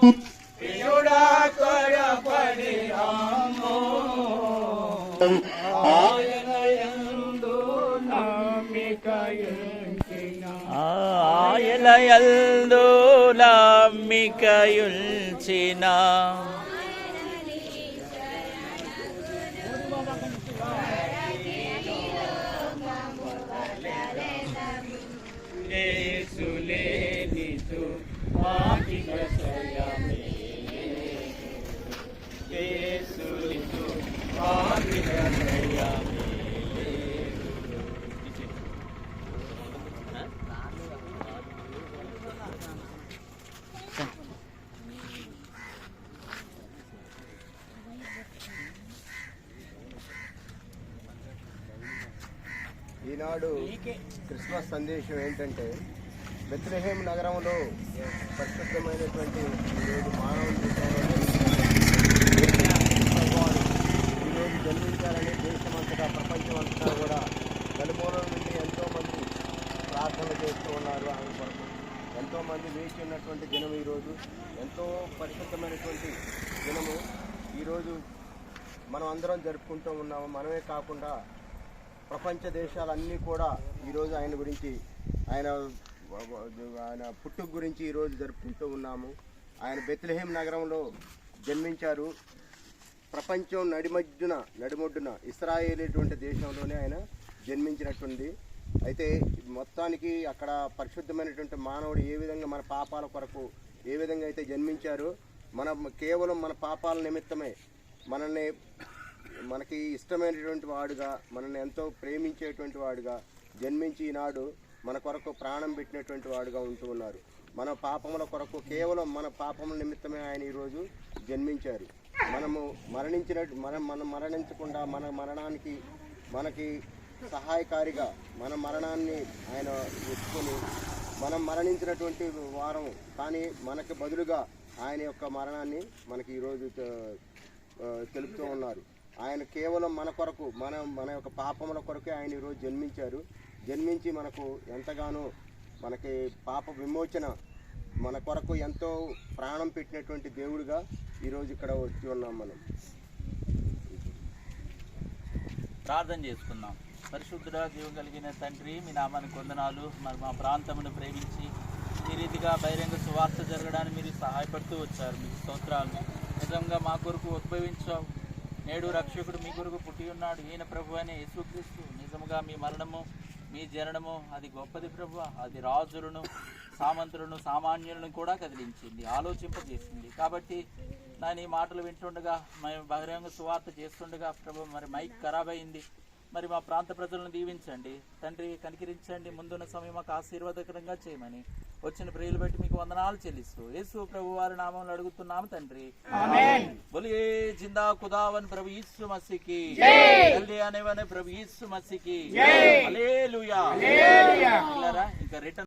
ప్రియుడా త్వరపడి రాము ఆయనయందు ఆయనయందు నమ్మికయుంచిన ఈనాడు క్రిస్మస్ సందేశం ఏంటంటే బెత్లెహేం నగరంలో పరిశుద్ధమైనటువంటి ఈరోజు మానవుని ఈరోజు జన్మించాలని దేశమంతటా ప్రపంచమంతటా కూడా నలుమూలల నుండి ఎంతోమంది ప్రార్థనలు చేస్తూ ఉన్నారు. ఆయన కొరకు ఎంతోమంది వేచి ఉన్నటువంటి దినం ఈరోజు ఎంతో పరిశుద్ధమైనటువంటి దినము ఈరోజు మనం అందరం జరుపుకుంటూ ఉన్నాము. మనమే కాకుండా ప్రపంచ దేశాలన్నీ కూడా ఈరోజు ఆయన గురించి ఆయన పుట్టుక గురించి ఈరోజు జరుపుకుంటూ ఉన్నాము. ఆయన బెత్లెహేం నగరంలో జన్మించారు. ప్రపంచం నడిమొడ్డున ఇశ్రాయేలటువంటి దేశంలోనే ఆయన జన్మించినట్టుంది. అయితే మొత్తానికి అక్కడ పరిశుద్ధమైనటువంటి మానవుడు ఏ విధంగా మన పాపాల కొరకు ఏ విధంగా అయితే జన్మించారో కేవలం మన పాపాల నిమిత్తమే మనకి ఇష్టమైనటువంటి వాడుగా మనల్ని ఎంతో ప్రేమించేటువంటి వాడుగా జన్మించి ఈనాడు మన కొరకు ప్రాణం పెట్టినటువంటి వాడుగా ఉంటూ ఉన్నారు. మన పాపముల కొరకు కేవలం మన పాపముల నిమిత్తమే ఆయన ఈరోజు జన్మించారు. మనం మరణించకుండా మన మరణానికి మనకి సహాయకారిగా మన మరణాన్ని ఆయన ఎత్తుకొని మనం మరణించినటువంటి వారం కానీ మనకి బదులుగా ఆయన యొక్క మరణాన్ని మనకి ఈరోజు తెలుపుతూ ఉన్నారు. ఆయన కేవలం మన కొరకు మన యొక్క పాపముల కొరకే ఆయన ఈరోజు జన్మించి మనకు ఎంతగానో మనకి పాప విమోచన మన కొరకు ఎంతో ప్రాణం పెట్టినటువంటి దేవుడిగా ఈరోజు ఇక్కడ వచ్చి ఉన్నాం. మనం ప్రార్థన చేసుకుందాం. పరిశుద్ధుడా, జీవం కలిగిన తండ్రి, మీ నామానికి వందనాలు. మరి మా ప్రాంతమును ప్రేమించి ఈ రీతిగా బహిరంగ సువార్త జరగడానికి మీరు సహాయపడుతూ వచ్చారు. మీకు స్తోత్రాలు. నిజంగా మా కొరకు ఉద్భవించావు. నేడు రక్షకుడు మీ కొరకు పుట్టి ఉన్నాడు. ఈయన ప్రభు అనే యేసుక్రీస్తు. నిజముగా మీ మరణము మీ జననము అది గొప్పది ప్రభు. అది రాజులను సామంతులను సామాన్యులను కూడా కదిలించింది, ఆలోచింపజేసింది. కాబట్టి నేను ఈ మాటలు వింటుండగా మేము బహిరంగ సువార్త చేస్తుండగా ప్రభు మరి మైక్ ఖరాబ్ అయింది. మరి మా ప్రాంత ప్రజలను దీవించండి తండ్రి, కనికరించండి. ముందున్న సమయం మాకు ఆశీర్వాదకరంగా చేయమని వచ్చిన ప్రియులు బట్టి మీకు వందనాలు చెల్లిస్తూ యేసు ప్రభు వారి నామంలో అడుగుతున్నాము తండ్రి, ఆమేన్. బోలియే జిందా ఖుదావన్ ప్రభు యీశు మసీహ్ కి జై, ఆనే వానే ప్రభు యీశు మసీహ్ కి జై, హల్లెలూయా. ఇంకా రిటర్న్